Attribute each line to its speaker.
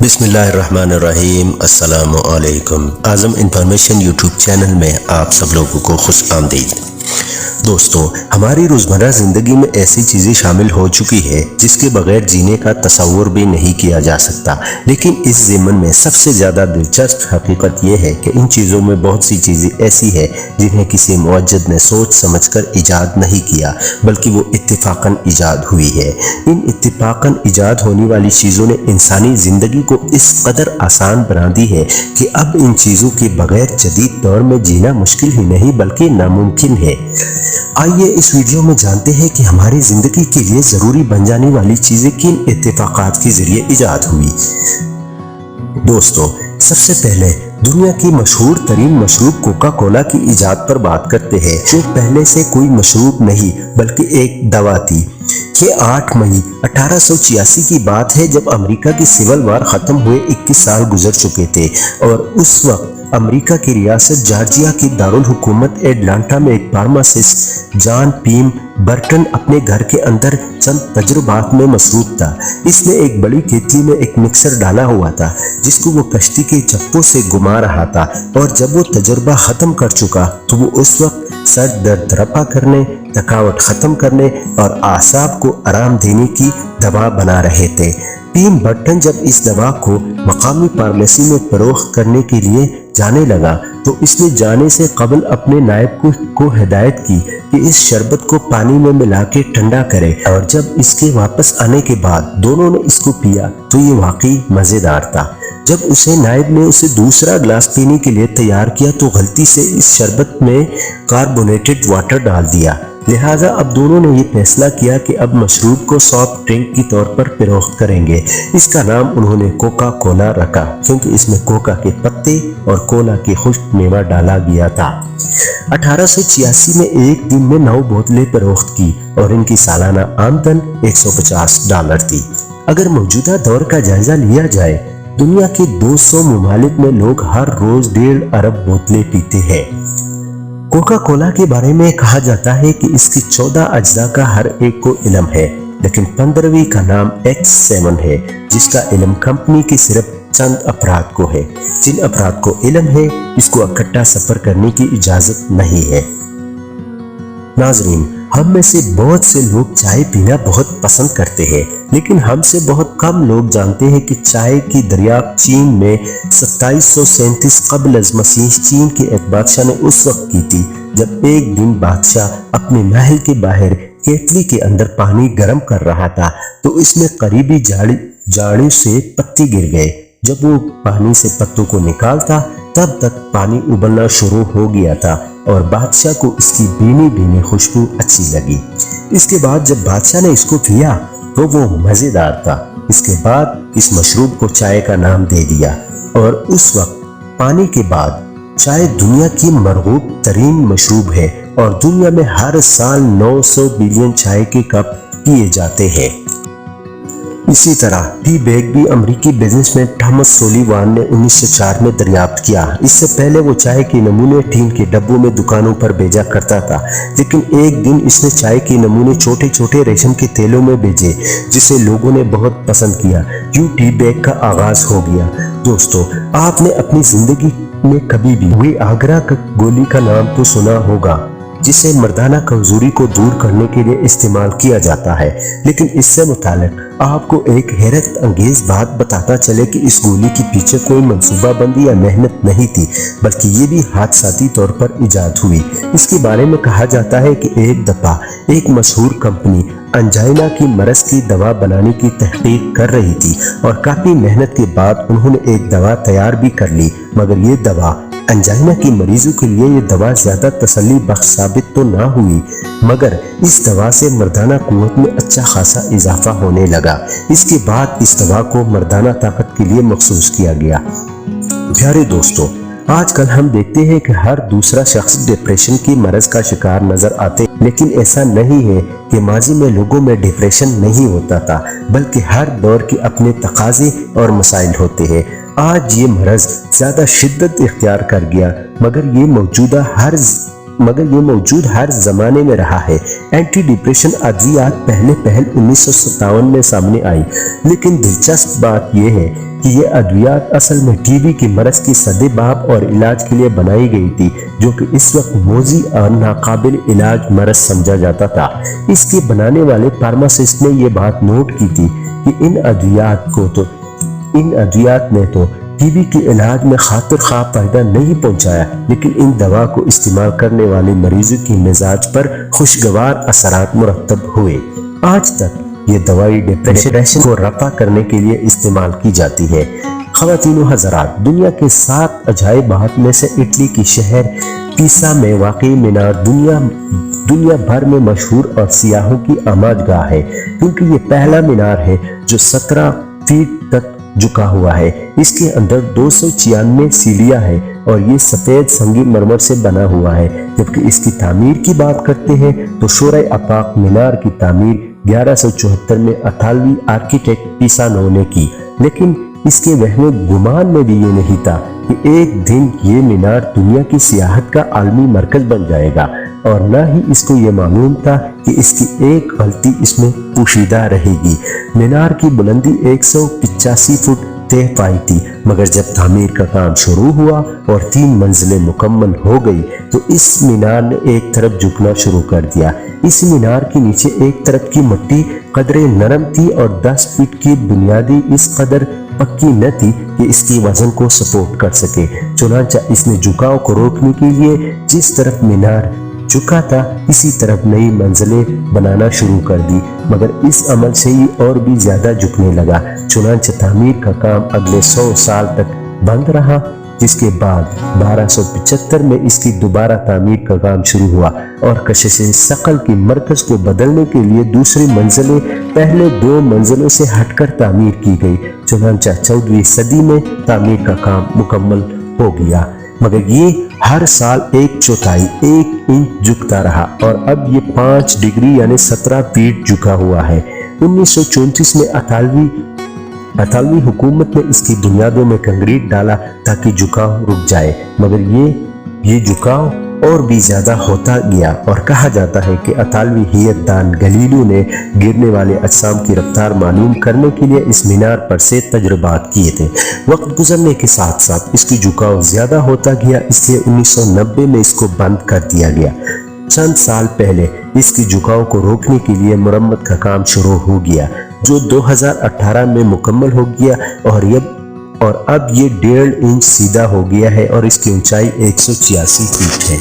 Speaker 1: بسم اللہ الرحمن الرحیم۔ السلام علیکم۔ اعظم انفارمیشن یوٹیوب چینل میں آپ سب لوگوں کو خوش آمدید۔ دوستو، ہماری روزمرہ زندگی میں ایسی چیزیں شامل ہو چکی ہے جس کے بغیر جینے کا تصور بھی نہیں کیا جا سکتا، لیکن اس ضمن میں سب سے زیادہ دلچسپ حقیقت یہ ہے کہ ان چیزوں میں بہت سی چیزیں ایسی ہیں جنہیں کسی موجد نے سوچ سمجھ کر ایجاد نہیں کیا، بلکہ وہ اتفاقاً ایجاد ہوئی ہے۔ ان اتفاقاً ایجاد ہونے والی چیزوں نے انسانی زندگی کو اس قدر آسان بنا دی ہے کہ اب ان چیزوں کے بغیر جدید دور میں جینا مشکل ہی نہیں بلکہ ناممکن ہے۔ آئیے اس ویڈیو میں جانتے ہیں کہ ہماری زندگی کے لیے ضروری بن جانے والی چیزیں کن اتفاقات کے ذریعے ایجاد ہوئی۔ دوستو، سب سے پہلے دنیا کی مشہور ترین مشروب کوکا کولا کی ایجاد پر بات کرتے ہیں، جو پہلے سے کوئی مشروب نہیں بلکہ ایک دوا تھی۔ یہ 8 مئی 1886 کی بات ہے، جب امریکہ کی سول وار ختم ہوئے 21 سال گزر چکے تھے، اور اس وقت امریکہ کی ریاست جارجیا کی دارالحکومت ایٹلانٹا میں ایک فارماسسٹ جان پیم برٹن اپنے گھر کے اندر چند تجربات میں مصروف تھا۔ اس نے ایک بڑی کیتلی میں ایک مکسر ڈالا ہوا تھا جس کو وہ کشتی کے چپوں سے گھما رہا تھا، اور جب وہ تجربہ ختم کر چکا تو وہ اس وقت سر درد رفع کرنے، تھکاوٹ ختم کرنے اور اعصاب کو آرام دینے کی دوا بنا رہے تھے۔ پیم برٹن جب اس دوا کو مقامی فارمیسی میں فروخت کرنے کے لیے جانے لگا تو اس نے جانے سے قبل اپنے نائب کو ہدایت کی کہ اس شربت کو پانی میں ملا کے ٹھنڈا کرے، اور جب اس کے واپس آنے کے بعد دونوں نے اس کو پیا تو یہ واقعی مزیدار تھا۔ جب نائب نے اسے دوسرا گلاس پینے کے لیے تیار کیا تو غلطی سے اس شربت میں کاربونیٹڈ واٹر ڈال دیا، لہٰذا اب دونوں نے یہ فیصلہ کیا کہ اب مشروب کو سافٹ ڈرنک کی طور پر فروخت کریں گے۔ اس کا نام انہوں نے کوکا کولا رکھا، کیونکہ اس میں کوکا کے پتے اور کولا کے خشک میوہ ڈالا گیا تھا۔ 1886 میں ایک دن میں 9 بوتلیں فروخت کی اور ان کی سالانہ آمدن $150 تھی۔ اگر موجودہ دور کا جائزہ لیا جائے، دنیا کے 200 ممالک میں لوگ ہر روز 1.5 ارب بوتلیں پیتے ہیں۔ کوکا کولا کے بارے میں کہا جاتا ہے کہ اس کی 14 اجزاء کا ہر ایک کو علم ہے، لیکن 15ویں کا نام X7 ہے، جس کا علم کمپنی کے صرف چند افراد کو ہے۔ جن افراد کو علم ہے، اس کو اکٹھا سفر کرنے کی اجازت نہیں ہے۔ ناظرین، ہم میں سے بہت سے لوگ چائے پینا بہت پسند کرتے ہیں، لیکن ہم سے بہت کم لوگ جانتے ہیں کہ چائے کی دریافت چین میں 2737 قبل از مسیح چین کے ایک بادشاہ نے اس وقت کی تھی جب ایک دن بادشاہ اپنے محل کے باہر کیتلی کے اندر پانی گرم کر رہا تھا تو اس میں قریبی جھاڑی سے پتی گر گئے۔ جب وہ پانی سے پتوں کو نکالتا تب تک پانی ابلنا شروع ہو گیا تھا، اور بادشاہ کو اس کی بھینی خوشبو اچھی لگی۔ اس کے بعد جب بادشاہ نے اس کو پیا تو وہ مزیدار تھا۔ اس کے بعد اس مشروب کو چائے کا نام دے دیا، اور اس وقت پانی کے بعد چائے دنیا کی مرغوب ترین مشروب ہے، اور دنیا میں ہر سال 900 بلین چائے کے کپ پیے جاتے ہیں۔ اسی طرح ٹی بیگ بھی امریکی بزنس مین تھامس سولیوان نے 1904 میں دریافت کیا۔ اس سے پہلے وہ چائے کے نمونے ٹین کے ڈبوں میں دکانوں پر بھیجا کرتا تھا، لیکن ایک دن اس نے چائے کے نمونے چھوٹے ریشم کے تیلوں میں بھیجے، جسے لوگوں نے بہت پسند کیا۔ یوں ٹی بیگ کا آغاز ہو گیا۔ دوستو، آپ نے اپنی زندگی میں کبھی بھی وی آگرا گولی کا نام تو سنا ہوگا، جسے مردانہ کمزوری کو دور کرنے کے لیے استعمال کیا جاتا ہے، لیکن اس سے متعلق آپ کو ایک حیرت انگیز بات بتاتا چلے کہ اس گولی کے پیچھے کوئی منصوبہ بندی یا محنت نہیں تھی، بلکہ یہ بھی حادثاتی طور پر ایجاد ہوئی۔ اس کے بارے میں کہا جاتا ہے کہ ایک دفعہ ایک مشہور کمپنی انجائنا کی مرض کی دوا بنانے کی تحقیق کر رہی تھی، اور کافی محنت کے بعد انہوں نے ایک دوا تیار بھی کر لی، مگر یہ دوا انجائنا کی مریضوں کے لیے یہ دوا زیادہ تسلی بخش ثابت تو نہ ہوئی، مگر اس دوا سے مردانہ قوت میں اچھا خاصا اضافہ ہونے لگا۔ اس کے بعد اس دوا کو مردانہ طاقت کے لیے مخصوص کیا گیا۔ پیارے دوستو، آج کل ہم دیکھتے ہیں کہ ہر دوسرا شخص ڈپریشن کی مرض کا شکار نظر آتے، لیکن ایسا نہیں ہے کہ ماضی میں لوگوں میں ڈپریشن نہیں ہوتا تھا، بلکہ ہر دور کے اپنے تقاضے اور مسائل ہوتے ہیں۔ آج یہ مرض زیادہ شدت اختیار کر گیا، مگر یہ موجود ہر زمانے میں رہا ہے۔ اینٹی ڈپریشن ادویات پہلے 1957 میں سامنے آئی، لیکن دلچسپ بات یہ ہے کہ کہ یہ ادویات اصل میں ٹی بی کی مرض کی سدباب اور علاج کے لیے بنائی گئی تھی، جو کہ اس وقت موذی اور ناقابل علاج مرض سمجھا جاتا تھا۔ اس کے بنانے والے فارماسسٹ نے یہ بات نوٹ کی تھی کہ ان ادویات نے تو ٹی بی کے علاج میں خاطر خواہ فائدہ نہیں پہنچایا، لیکن ان دوا کو استعمال کرنے والے مریضوں کی مزاج پر خوشگوار اثرات مرتب ہوئے۔ آج تک یہ دوائی ڈپریشن کو رفع کرنے کے لیے استعمال کی جاتی ہے۔ خواتین و حضرات، دنیا کے 7 عجائبات میں سے اٹلی کی شہر پیسا میں واقع مینار دنیا بھر میں مشہور اور سیاحوں کی آمد گاہ ہے، کیونکہ یہ پہلا مینار ہے جو 17 فیٹ تک جھکا ہوا ہے۔ اس کے اندر 296 سیڑھیاں ہیں اور یہ سفید سنگ مرمر سے بنا ہوا ہے۔ جبکہ اس کی تعمیر کی بات کرتے ہیں تو شورۂ آفاق مینار کی تعمیر 1174 میں اطالوی آرکیٹیکٹ پیسانو نے کی، لیکن اس کے وہم گمان میں بھی یہ نہیں تھا کہ ایک دن یہ مینار دنیا کی سیاحت کا عالمی مرکز بن جائے گا، اور نہ ہی اس کو یہ معلوم تھا کہ اس کی ایک غلطی اس میں پوشیدہ رہے گی۔ مینار کی بلندی 185 فٹ طے پائی تھی، مگر جب تعمیر کا کام شروع ہوا اور 3 منزلیں مکمل ہو گئی تو اس مینار نے ایک طرف جھکنا شروع کر دیا۔ اس مینار کے نیچے ایک طرف کی مٹی قدرے نرم تھی اور 10 فٹ کی بنیادی اس قدر پکی نہ تھی کہ اس کی وزن کو سپورٹ کر سکے۔ چنانچہ اس نے جھکاؤ کو روکنے کے لیے جس طرف مینار جھکا تھا اسی طرف نئی منزلیں بنانا شروع کر دی، مگر اس عمل سے یہ اور بھی زیادہ جھکنے لگا۔ چنانچہ تعمیر کا کام اگلے 100 سال تک بند رہا، جس کے بعد 1275 میں اس کی دوبارہ تعمیر کا کام شروع ہوا اور کشش ثقل کی مرکز کو بدلنے کے لیے دوسری منزلیں پہلے 2 منزلوں سے ہٹ کر تعمیر کی گئی۔ چنانچہ 14ویں صدی میں تعمیر کا کام مکمل ہو گیا، مگر یہ ہر سال 1/4 انچ جھکتا رہا اور اب یہ 5 ڈگری یعنی 17 فیٹ جھکا ہوا ہے۔ 1934 میں اطالوی حکومت نے اس کی بنیادوں میں کنکریٹ ڈالا تاکہ جھکاؤ رک جائے، مگر یہ جھکاؤ اور بھی زیادہ ہوتا گیا، اور کہا جاتا ہے کہ اطالوی ہیئت دان گلیلیو نے گرنے والے اجسام کی رفتار معلوم کرنے کے لیے اس مینار پر سے تجربات کیے تھے۔ وقت گزرنے کے ساتھ ساتھ اس کی جھکاؤ زیادہ ہوتا گیا، اس لیے 1990 میں اس کو بند کر دیا گیا۔ چند سال پہلے اس کی جھکاؤ کو روکنے کے لیے مرمت کا کام شروع ہو گیا، جو 2018 میں مکمل ہو گیا اور اب یہ 1.5 انچ سیدھا ہو گیا ہے اور اس کی اونچائی 186 فیٹ ہے۔